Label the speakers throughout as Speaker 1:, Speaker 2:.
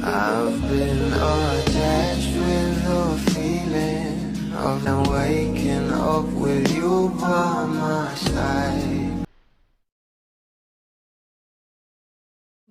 Speaker 1: I've been attached with the feeling of now waking up with you by my side.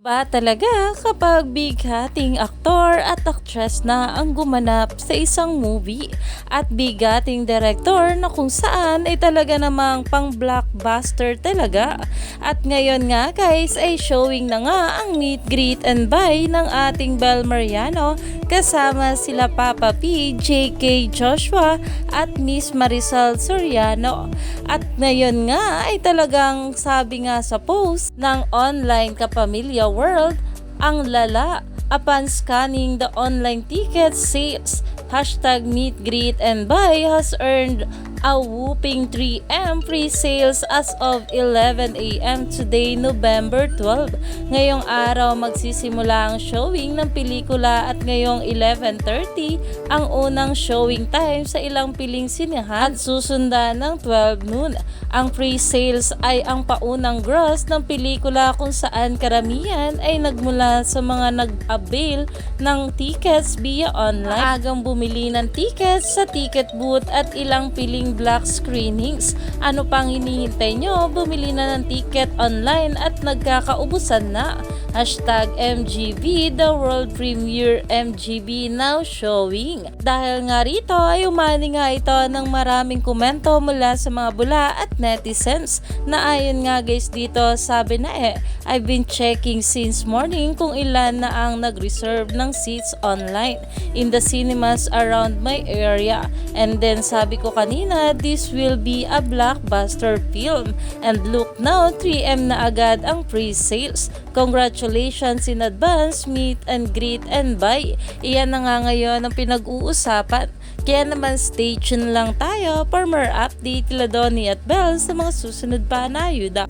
Speaker 2: Ba talaga kapag bigating aktor at aktres na ang gumanap sa isang movie at bigating direktor na kung saan ay talaga namang pang blockbuster talaga. At ngayon nga guys ay showing na nga ang meet, greet and buy ng ating Bel Mariano kasama sila Papa P, JK Joshua at Miss Marisol Soriano. At ngayon nga ay talagang sabi nga sa post ng online kapamilya world, ang lala upon scanning the online ticket sales hashtag meet, greet and buy has earned a whooping 3M free sales as of 11 a.m. today, November 12. Ngayong araw magsisimula ang showing ng pelikula at ngayong 11:30 ang unang showing time sa ilang piling sinehan at susundan ng 12 noon. Ang free sales ay ang paunang gross ng pelikula kung saan karamihan ay nagmula sa mga nag-avail ng tickets via online. Agang bumili ng tickets sa ticket booth at ilang piling black screenings. Ano pang hinihintay nyo? Bumili na ng ticket online at nagkakaubusan na. Hashtag MGB, the world premiere MGB now showing. Dahil nga rito ay umani nga ito ng maraming komento mula sa mga bula at netizens na ayon nga guys dito sabi na I've been checking since morning kung ilan na ang nag-reserve ng seats online in the cinemas around my area. And then sabi ko kanina, this will be a blockbuster film. And look now, 3M na agad ang pre-sales. Congratulations in advance, meet and greet and buy. Iyan na nga ngayon ang pinag-uusapan. Kaya naman stay tuned lang tayo for more update kila Donnie at Belle sa mga susunod pa na ayuda.